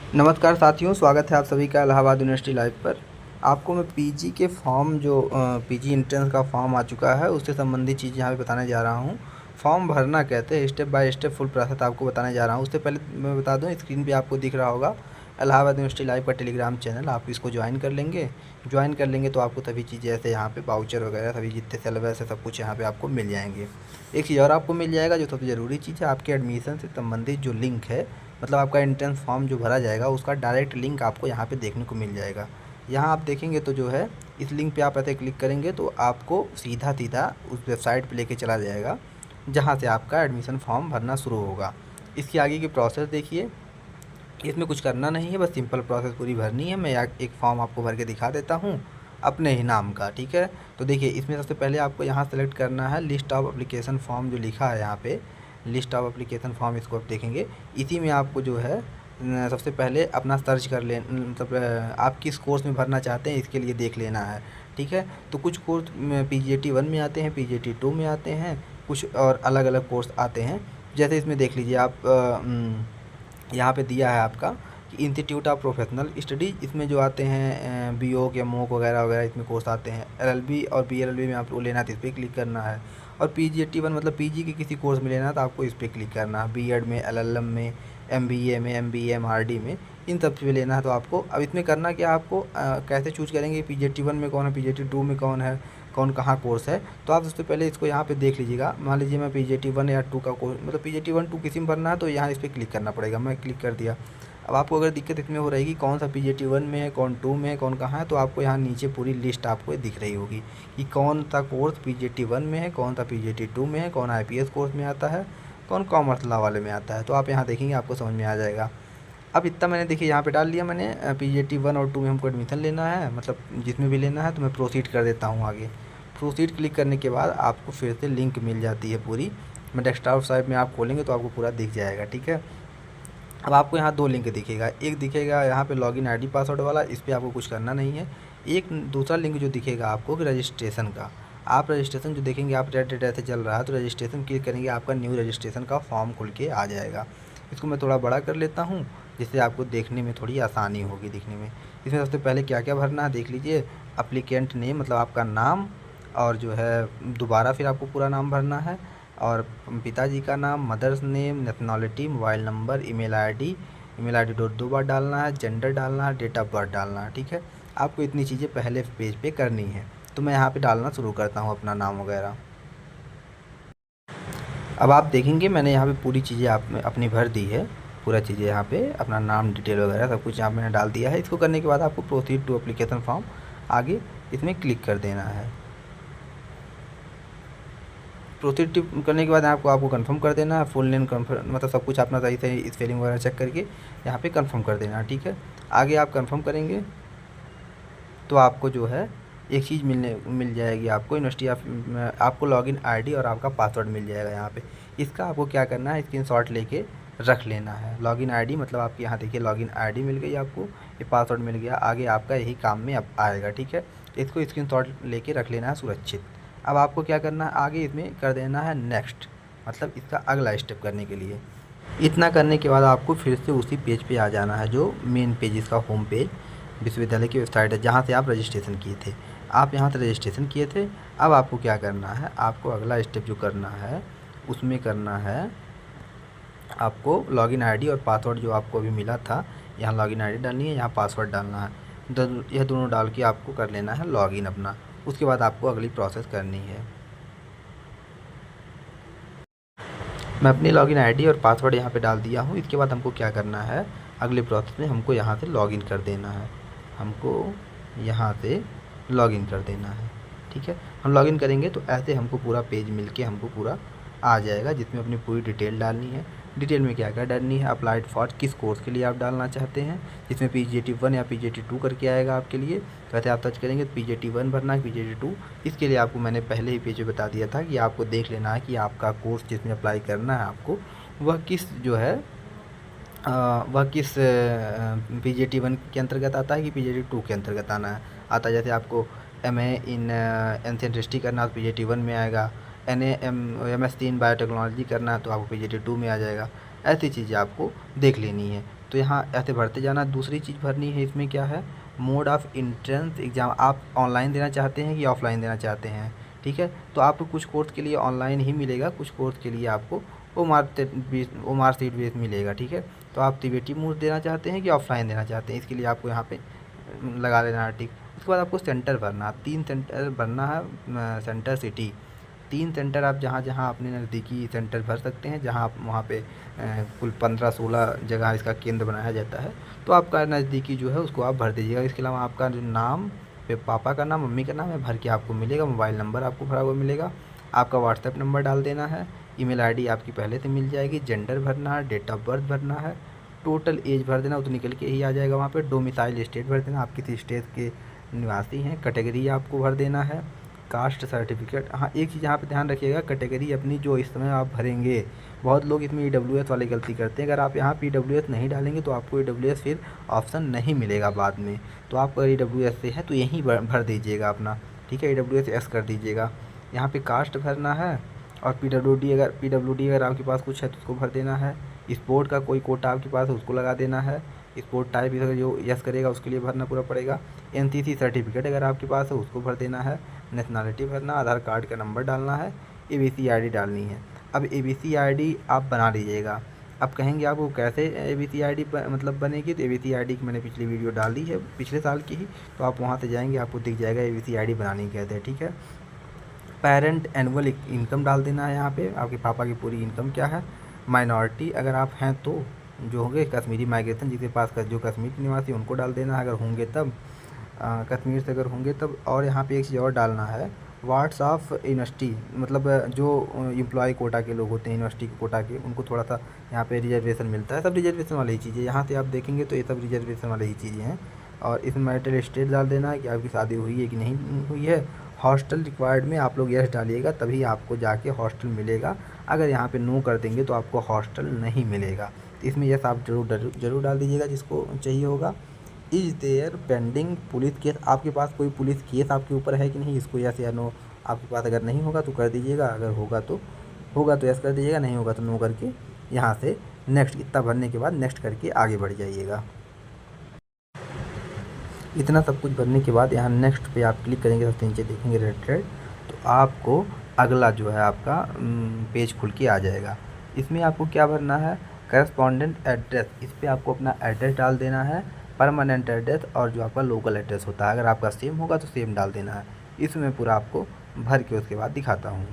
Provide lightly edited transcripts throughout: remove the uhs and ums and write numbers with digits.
नमस्कार साथियों, स्वागत है आप सभी का इलाहाबाद यूनिवर्सिटी लाइव पर। आपको मैं पीजी के फॉर्म जो पीजी एंट्रेंस का फॉर्म आ चुका है उससे संबंधित चीज़ यहाँ पे बताने जा रहा हूँ। फॉर्म भरना कहते हैं, step by step full process आपको बताने जा रहा हूँ। उससे पहले मैं बता दूँ, स्क्रीन पे आपको दिख रहा होगा इलाहाबाद यूनिवर्सिटी लाइव का टेलीग्राम चैनल। आप इसको ज्वाइन कर लेंगे। ज्वाइन कर लेंगे तो आपको सभी चीज़ें ऐसे यहाँ पे वाउचर वगैरह सभी जितने सिलेबस है सब कुछ यहाँ पे आपको मिल जाएंगे। एक चीज़ और आपको मिल जाएगा जो सबसे ज़रूरी चीज़ है, आपके एडमिशन से संबंधित जो लिंक है, मतलब आपका एंट्रेंस फॉर्म जो भरा जाएगा उसका डायरेक्ट लिंक आपको यहाँ पे देखने को मिल जाएगा। यहाँ आप देखेंगे तो जो है इस लिंक पे आप ऐसे क्लिक करेंगे तो आपको सीधा सीधा उस वेबसाइट पे लेके चला जाएगा जहाँ से आपका एडमिशन फॉर्म भरना शुरू होगा। इसकी आगे की प्रोसेस देखिए, इसमें कुछ करना नहीं है, बस सिंपल प्रोसेस पूरी भरनी है। मैं एक फॉर्म आपको भर के दिखा देता हूँ अपने ही नाम का, ठीक है। तो देखिए इसमें सबसे पहले आपको यहाँ सेलेक्ट करना है लिस्ट ऑफ एप्लीकेशन फॉर्म जो लिखा है यहाँ पे, लिस्ट ऑफ एप्लीकेशन फॉर्म, इसको आप देखेंगे। इसी में आपको जो है सबसे पहले अपना सर्च कर ले, मतलब आप किस कोर्स में भरना चाहते हैं इसके लिए देख लेना है, ठीक है। तो कुछ कोर्स PGAT 1 में आते हैं, PGAT 2 में आते हैं, कुछ और अलग अलग कोर्स आते हैं। जैसे इसमें देख लीजिए आप, यहाँ पे दिया है आपका कि इंस्टीट्यूट ऑफ प्रोफेशनल स्टडीज़, इसमें जो आते हैं BOC या MOOC वगैरह वगैरह इसमें कोर्स आते हैं। LLB और BLLB में आपको लेना है तो इस पर क्लिक करना है। और PGAT 1 मतलब PG के किसी कोर्स में लेना है तो आपको इस पर क्लिक करना है। BEd में, LLM में, MBA में, MBA MRD में, इन सब पे लेना है तो आपको अब इसमें करना क्या है, आपको कैसे चूज करेंगे PGAT 1 में कौन है, PGAT 2 में कौन है, कौन कहाँ कोर्स है। तो आप सबसे पहले इसको यहाँ पे देख लीजिएगा। मान लीजिए मैं PGAT 1 या 2 का कोर्स, मतलब PGAT 1 2 किसी में भरना है तो यहाँ इस पर क्लिक करना पड़ेगा। मैं क्लिक कर दिया। अब आपको अगर दिक्कत इसमें हो रहेगी कौन सा PGAT 1 में है, कौन 2 में है, कौन कहाँ है, तो आपको यहाँ नीचे पूरी लिस्ट आपको दिख रही होगी कि कौन सा कोर्स PGAT 1 में है, कौन सा PGAT 2 में है, कौन IPS कोर्स में आता है, कौन कॉमर्स लॉ वाले में आता है। तो आप यहाँ देखेंगे आपको समझ में आ जाएगा। अब इतना मैंने देखिए यहाँ पे डाल लिया मैंने, PGAT 1 और 2 में हमको एडमिशन लेना है, मतलब जिसमें भी लेना है। तो मैं प्रोसीड कर देता हूँ आगे। प्रोसीड क्लिक करने के बाद आपको फिर से लिंक मिल जाती है पूरी। मैं डेस्कटॉप साइड में आप खोलेंगे तो आपको पूरा दिख जाएगा, ठीक है। अब आपको यहाँ दो लिंक दिखेगा, एक दिखेगा यहाँ पे लॉगिन ID पासवर्ड वाला, इस पर आपको कुछ करना नहीं है। एक दूसरा लिंक जो दिखेगा आपको कि रजिस्ट्रेशन का, आप रजिस्ट्रेशन जो देखेंगे, आप रेड रेड ऐसे चल रहा है तो रजिस्ट्रेशन क्लिक करेंगे, आपका न्यू रजिस्ट्रेशन का फॉर्म खुल के आ जाएगा। इसको मैं थोड़ा बड़ा कर लेता हूँ जिससे आपको देखने में थोड़ी आसानी होगी दिखने में। इसमें सबसे पहले क्या क्या भरना है देख लीजिए। अप्लीकेंट नेम मतलब आपका नाम, और जो है दोबारा फिर आपको पूरा नाम भरना है, और पिताजी का नाम, mother's name, nationality, mobile number, email ID 2 बार डालना है, जेंडर डालना है, डेट ऑफ बर्थ डालना है, ठीक है। आपको इतनी चीज़ें पहले पेज पे करनी है। तो मैं यहाँ पे डालना शुरू करता हूँ अपना नाम वगैरह। अब आप देखेंगे मैंने यहाँ पे पूरी चीज़ें आप अपनी भर दी है, पूरा चीज़ें यहाँ पे अपना नाम, डिटेल वगैरह सब कुछ यहाँ मैंने डाल दिया है। इसको करने के बाद आपको प्रोसीड टू एप्लीकेशन फॉर्म आगे इसमें क्लिक कर देना है। प्रोसीड करने के बाद आपको कंफर्म कर देना है, फुल नेम कंफर्म, मतलब सब कुछ अपना सही सही स्पेलिंग वगैरह चेक करके यहाँ पे कंफर्म कर देना है, ठीक है। आगे आप कंफर्म करेंगे तो आपको जो है एक चीज़ मिल जाएगी, आपको यूनिवर्सिटी ऑफ, आपको लॉगिन ID और आपका पासवर्ड मिल जाएगा यहाँ पे। इसका आपको क्या करना है, स्क्रीनशॉट लेके रख लेना है। लॉगिन ID मतलब आपके यहाँ देखिए लॉगिन ID मिल गई आपको, ये पासवर्ड मिल गया, आगे आपका यही काम में अब आएगा, ठीक है। इसको स्क्रीनशॉट लेके रख लेना है सुरक्षित। अब आपको क्या करना है, आगे इसमें कर देना है नेक्स्ट, मतलब इसका अगला स्टेप करने के लिए। इतना करने के बाद आपको फिर से उसी पेज पे आ जाना है जो मेन पेज, इसका होम पेज विश्वविद्यालय की वेबसाइट है जहाँ से आप रजिस्ट्रेशन किए थे। आप यहाँ से रजिस्ट्रेशन किए थे। अब आपको क्या करना है, आपको अगला स्टेप जो करना है उसमें करना है, आपको लॉगिन ID और पासवर्ड जो आपको अभी मिला था, यहाँ लॉगिन ID डालनी है, यहाँ पासवर्ड डालना है। यह दोनों डाल के आपको कर लेना है लॉगिन अपना। उसके बाद आपको अगली प्रोसेस करनी है। मैं अपनी लॉगिन ID और पासवर्ड यहाँ पे डाल दिया हूँ। इसके बाद हमको क्या करना है, अगले प्रोसेस में हमको यहाँ से लॉगिन कर देना है, हमको यहाँ से लॉगिन कर देना है, ठीक है। हम लॉगिन करेंगे तो ऐसे हमको पूरा पेज मिलके हमको पूरा आ जाएगा जिसमें अपनी पूरी डिटेल डालनी है। डिटेल में क्या क्या डालनी है, अप्लाइड फॉर किस कोर्स के लिए आप डालना चाहते हैं, जिसमें PGAT 1 या PGAT 2 करके आएगा आपके लिए। वैसे आप सर्च करेंगे तो PGAT 1 भरना है, PGAT 2। इसके लिए आपको मैंने पहले ही पेज में बता दिया था कि आपको देख लेना है कि आपका कोर्स जिसमें अप्लाई करना है आपको, वह किस जो है वह किस PGAT 1 के अंतर्गत आता है कि PGAT 2 के अंतर्गत आता है। जैसे आपको MA इन एंशिएंट हिस्ट्री करना है तो PGAT 1 में आएगा, MSc इन बायोटेक्नोलॉजी करना है तो आपको PGAT 2 में आ जाएगा। ऐसी चीज़ें आपको देख लेनी है। तो यहाँ ऐसे भरते जाना। दूसरी चीज़ भरनी है इसमें क्या है, मोड ऑफ़ एंट्रेंस एग्ज़ाम, आप ऑनलाइन देना चाहते हैं कि ऑफ़लाइन देना चाहते हैं, ठीक है। तो आपको कुछ कोर्स के लिए ऑनलाइन ही मिलेगा, कुछ कोर्स के लिए आपको मार्कशीट बेस मिलेगा, ठीक है। तो आप तिबेटी मोड देना चाहते हैं कि ऑफ़लाइन देना चाहते हैं, इसके लिए आपको यहाँ पे लगा देना है टिक। उसके बाद आपको सेंटर भरना, 3 सेंटर भरना है, सेंटर सिटी 3 सेंटर आप जहाँ अपने नज़दीकी सेंटर भर सकते हैं, जहाँ आप वहाँ पे कुल 15-16 जगह इसका केंद्र बनाया जाता है। तो आपका नज़दीकी जो है उसको आप भर दीजिएगा। इसके अलावा आपका जो नाम, फिर पापा का नाम, मम्मी का नाम है भर के आपको मिलेगा। मोबाइल नंबर आपको भरा हुआ मिलेगा। आपका व्हाट्सएप नंबर डाल देना है। ईमेल आईडी आपकी पहले से मिल जाएगी। जेंडर भरना है, डेट ऑफ बर्थ भरना है, टोटल एज भर देना, वो तो निकल के ही आ जाएगा वहाँ पे। डोमिसाइल स्टेट भर देना, आप किस स्टेट के निवासी हैं। कैटेगरी आपको भर देना है। कास्ट सर्टिफिकेट, हाँ एक चीज़ यहाँ पे ध्यान रखिएगा, कैटेगरी अपनी जो इस समय आप भरेंगे, बहुत लोग इसमें EWS वाली गलती करते हैं। अगर आप यहाँ पे EWS नहीं डालेंगे तो आपको EWS फिर ऑप्शन नहीं मिलेगा बाद में। तो आप अगर EWS से है तो यहीं भर दीजिएगा अपना, ठीक है। EWS यस कर दीजिएगा। यहाँ पे कास्ट भरना है और PWD अगर आपके पास कुछ है तो उसको भर देना है। स्पोर्ट का कोई कोटा आपके पास है उसको लगा देना है। स्पोर्ट टाइप अगर जो यस करेगा उसके लिए भरना पूरा पड़ेगा। NCC सर्टिफिकेट अगर आपके पास है उसको भर देना है। नेशनलिटी भरना, आधार कार्ड का नंबर डालना है, ABC ID डालनी है। अब ABC ID आप बना लीजिएगा। अब कहेंगे आपको कैसे ABC ID मतलब बनेगी, तो ABC ID की मैंने पिछली वीडियो डाली है, पिछले साल की ही, तो आप वहाँ से जाएंगे आपको दिख जाएगा ABC ID बनानी कहते हैं, ठीक है। पेरेंट एनुअल इनकम डाल देना है यहाँ पे, आपके पापा की पूरी इनकम क्या है। माइनॉरिटी अगर आप हैं तो जो होंगे कश्मीरी माइग्रेशन जिसके पास जो कश्मीर के निवासी उनको डाल देना है, अगर होंगे तब कश्मीर से अगर होंगे तब। और यहाँ पे एक चीज़ और डालना है, वार्ड्स ऑफ यूनिवर्सिटी, मतलब जो एम्प्लॉय कोटा के लोग होते हैं यूनिवर्सिटी के कोटा के, उनको थोड़ा सा यहाँ पे रिजर्वेशन मिलता है। सब रिजर्वेशन वाली ही चीज़ें यहाँ से आप देखेंगे तो ये सब रिजर्वेशन वाली ही चीज़ें हैं। और इसमें मैरिटल स्टेट डाल देना है कि आपकी शादी हुई है कि नहीं हुई है। हॉस्टल रिक्वायर्ड में आप लोग यस डालिएगा, तभी आपको जाके हॉस्टल मिलेगा। अगर यहाँ पे नो कर देंगे तो आपको हॉस्टल नहीं मिलेगा। तो इसमें यस आप जरूर डाल दीजिएगा जिसको चाहिए होगा। Is there pending police case, आपके पास कोई पुलिस केस आपके ऊपर है कि नहीं, इसको यस या नो आपके पास अगर नहीं होगा तो कर दीजिएगा, अगर होगा तो यस कर दीजिएगा, नहीं होगा तो नो करके यहाँ से नेक्स्ट, इतना भरने के बाद नेक्स्ट करके आगे बढ़ जाइएगा। इतना सब कुछ भरने के बाद यहाँ नेक्स्ट पे आप क्लिक करेंगे, सबसे नीचे देखेंगे रेड, तो आपको अगला जो है आपका पेज खुल के आ जाएगा। इसमें आपको क्या भरना है, करस्पॉन्डेंट एड्रेस, इस पर आपको अपना एड्रेस डाल देना है, परमानेंट एड्रेस और जो आपका लोकल एड्रेस होता है, अगर आपका सेम होगा तो सेम डाल देना है। इसमें पूरा आपको भर के उसके बाद दिखाता हूँ।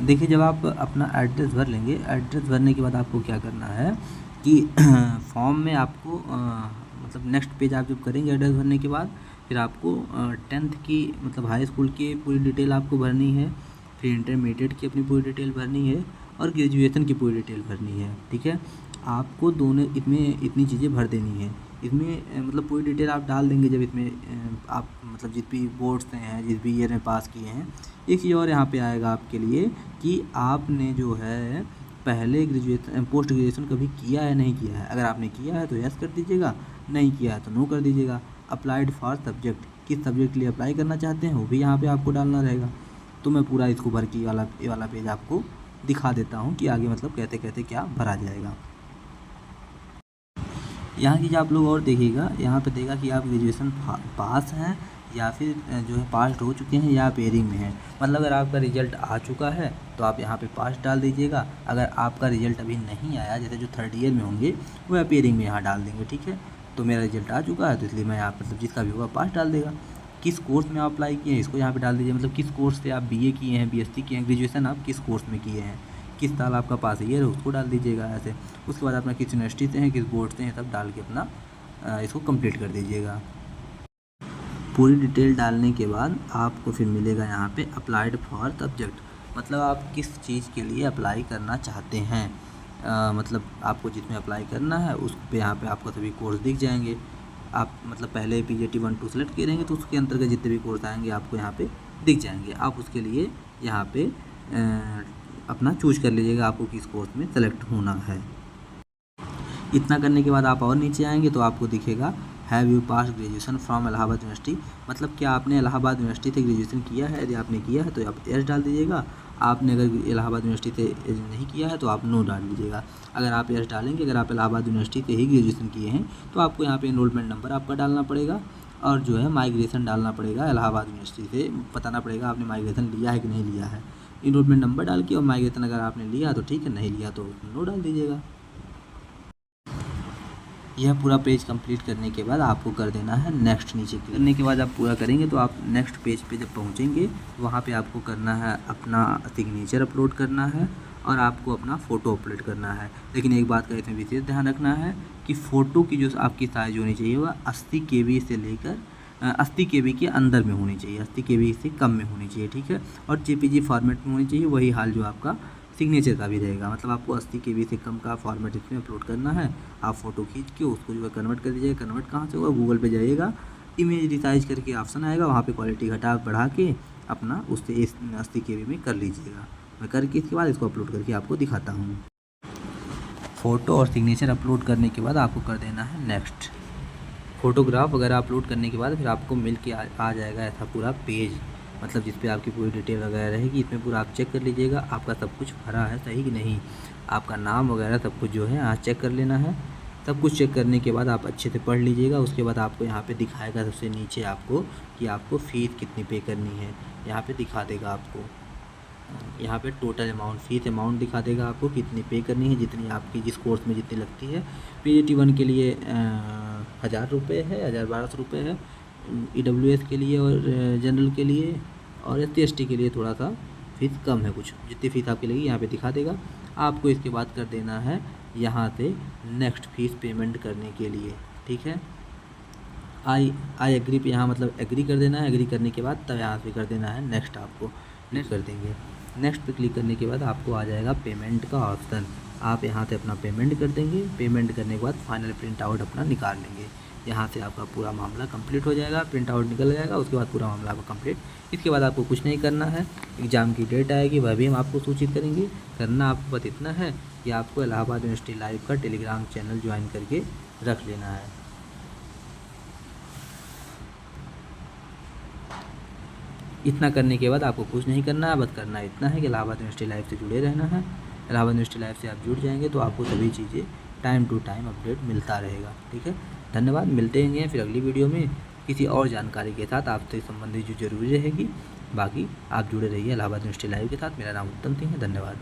देखिए जब आप अपना एड्रेस भर लेंगे, एड्रेस भरने के बाद आपको क्या करना है कि फॉर्म में आपको मतलब नेक्स्ट पेज आप जब करेंगे एड्रेस भरने के बाद, फिर आपको 10th की मतलब हाई स्कूल की पूरी डिटेल आपको भरनी है, फिर इंटरमीडिएट की अपनी पूरी डिटेल भरनी है और ग्रेजुएशन की पूरी डिटेल भरनी है, ठीक है। आपको दोनों इसमें इतनी चीज़ें भर देनी है। इसमें मतलब पूरी डिटेल आप डाल देंगे जब इसमें आप मतलब जिस भी बोर्ड से हैं, जिस भी ईयर में पास किए हैं। एक चीज़ और यहाँ पे आएगा आपके लिए कि आपने जो है पहले ग्रेजुएशन पोस्ट ग्रेजुएशन कभी किया है नहीं किया है। अगर आपने किया है तो यस कर दीजिएगा, नहीं किया है तो नो कर दीजिएगा। अप्लाइड फॉर सब्जेक्ट, किस सब्जेक्ट के लिए अप्लाई करना चाहते हैं वो भी यहाँ पे आपको डालना रहेगा। तो मैं पूरा इसको भर के ये वाला पेज आपको दिखा देता हूँ कि आगे मतलब कहते कहते क्या भरा जाएगा। यहाँ की जो आप लोग और देखिएगा, यहाँ पे देगा कि आप ग्रेजुएशन पास हैं या फिर जो है पास हो चुके हैं या आप एयरिंग में हैं। मतलब अगर आपका रिज़ल्ट आ चुका है तो आप यहाँ पे पास डाल दीजिएगा। अगर आपका रिज़ल्ट अभी नहीं आया, जैसे जो 3rd ईयर में होंगे वो आप एयरिंग में यहाँ डाल देंगे, ठीक है। तो मेरा रिज़ल्ट आ चुका है तो इसलिए मैं यहाँ मतलब जिसका भी होगा पास डाल देगा। किस कोर्स में आप अप्लाई किए हैं इसको यहाँ पर डाल दीजिए, मतलब किस कोर्स से आप BA किए हैं, BSc किए हैं, ग्रेजुएशन आप किस कोर्स में किए हैं, किस साल आपका पास ईयर है उसको डाल दीजिएगा ऐसे। उसके बाद अपना किस यूनिवर्सिटी से हैं, किस बोर्ड से हैं, सब डाल के अपना इसको कंप्लीट कर दीजिएगा। पूरी डिटेल डालने के बाद आपको फिर मिलेगा यहाँ पे अप्लाइड फॉर सब्जेक्ट, मतलब आप किस चीज़ के लिए अप्लाई करना चाहते हैं। मतलब आपको जिसमें अप्लाई करना है उस पे यहाँ पे आपको सभी कोर्स दिख जाएंगे। आप मतलब पहले PGT 1-2 सेलेक्ट किए रहेंगे तो उसके अंतर्गत जितने भी कोर्स आएंगे आपको यहाँ पे दिख जाएंगे। आप उसके लिए यहाँ पे अपना चूज कर लीजिएगा आपको किस कोर्स में सेलेक्ट होना है। इतना करने के बाद आप और नीचे आएंगे तो आपको दिखेगा have you pass graduation from Allahabad university, मतलब क्या आपने इलाहाबाद यूनिवर्सिटी से ग्रेजुएशन किया है। यदि आपने किया है तो आप यस डाल दीजिएगा। आपने अगर इलाहाबाद यूनिवर्सिटी से नहीं किया है तो आप नो डाल दीजिएगा। अगर आप यस डालेंगे, अगर आप इलाहाबाद यूनिवर्सिटी से ही ग्रेजुएशन किए हैं तो आपको यहाँ पे एनरोलमेंट नंबर आपका डालना पड़ेगा और जो है माइग्रेशन डालना पड़ेगा। इलाहाबाद यूनिवर्सिटी से बताना पड़ेगा आपने माइग्रेशन लिया है कि नहीं लिया है। इनरोलमेंट नंबर डाल के और माइग्रेशन अगर आपने लिया तो ठीक है, नहीं लिया तो नो डाल दीजिएगा। यह पूरा पेज कंप्लीट करने के बाद आपको कर देना है नेक्स्ट। नीचे करने के बाद आप पूरा करेंगे तो आप नेक्स्ट पेज पे जब पहुंचेंगे वहाँ पे आपको करना है अपना सिग्नेचर अपलोड करना है और आपको अपना फ़ोटो अपलोड करना है। लेकिन एक बात का इसमें विशेष ध्यान रखना है कि फ़ोटो की जो आपकी साइज़ होनी चाहिए वह 80 KB से लेकर 80 KB के अंदर में होनी चाहिए, 80 KB से कम में होनी चाहिए, ठीक है। और JPG फॉर्मेट में होनी चाहिए। वही हाल जो आपका सिग्नेचर का भी रहेगा, मतलब आपको 80 KB से कम का फॉर्मेट इसमें अपलोड करना है। आप फ़ोटो खींच के उसको जो है कन्वर्ट कर दीजिएगा। कन्वर्ट कहाँ से होगा, गूगल पे जाइएगा, इमेज रिसाइज करके ऑप्शन आएगा, वहाँ पे क्वालिटी घटा बढ़ा के अपना उससे 80 KB में कर लीजिएगा। मैं करके इसके बाद इसको अपलोड करके आपको दिखाता हूँ। फ़ोटो और सिग्नेचर अपलोड करने के बाद आपको कर देना है नेक्स्ट। फ़ोटोग्राफ वगैरह अपलोड करने के बाद फिर आपको मिल के आ जाएगा ऐसा पूरा पेज, मतलब जिस पे आपकी पूरी डिटेल वगैरह रहेगी। इसमें पूरा आप चेक कर लीजिएगा आपका सब कुछ भरा है सही कि नहीं, आपका नाम वगैरह सब कुछ जो है यहाँ चेक कर लेना है। सब कुछ चेक करने के बाद आप अच्छे से पढ़ लीजिएगा। उसके बाद आपको यहाँ पे दिखाएगा सबसे नीचे आपको कि आपको फ़ीस कितनी पे करनी है, यहाँ पे दिखा देगा आपको। यहाँ पे टोटल अमाउंट, फीस अमाउंट दिखा देगा आपको कितनी पे करनी है, जितनी आपकी जिस कोर्स में जितनी लगती है। PGT 1 के लिए 1000 रुपये है, 1200 रुपये है। EWS के लिए और जनरल के लिए और ST के लिए थोड़ा सा फीस कम है, कुछ जितनी फ़ीस आपकी लगी यहाँ पे दिखा देगा। आपको इसके बाद कर देना है यहाँ से नेक्स्ट फीस पेमेंट करने के लिए, ठीक है। आई एग्री पे यहाँ मतलब एग्री कर देना है। एग्री करने के बाद तब यहाँ से कर देना है नेक्स्ट। आपको नेक्स्ट कर देंगे। नेक्स्ट पे क्लिक करने के बाद आपको आ जाएगा पेमेंट का ऑप्शन। आप यहाँ से अपना पेमेंट कर देंगे। पेमेंट करने के बाद फाइनल प्रिंट आउट अपना निकाल लेंगे। यहाँ से आपका पूरा मामला कंप्लीट हो जाएगा, प्रिंट आउट निकल जाएगा। उसके बाद पूरा मामला आपका कंप्लीट। इसके बाद आपको कुछ नहीं करना है। एग्ज़ाम की डेट आएगी वह भी हम आपको सूचित करेंगे। करना आपको बस इतना है कि आपको इलाहाबाद यूनिवर्सिटी लाइव का टेलीग्राम चैनल ज्वाइन करके रख लेना है। इतना करने के बाद आपको कुछ नहीं करना है, बस करना इतना है कि इलाहाबाद यूनिवर्सिटी लाइव से जुड़े रहना है। इलाहाबाद यूनिवर्सिटी लाइव से आप जुड़ जाएंगे तो आपको सभी चीज़ें टाइम टू टाइम अपडेट मिलता रहेगा, ठीक है। धन्यवाद। मिलते हैं फिर अगली वीडियो में किसी और जानकारी के साथ आपसे संबंधित जो जरूरी रहेगी। बाकी आप जुड़े रहिए इलाहाबाद यूनिवर्सिटी लाइव के साथ। मेरा नाम उत्तम सिंह है। धन्यवाद।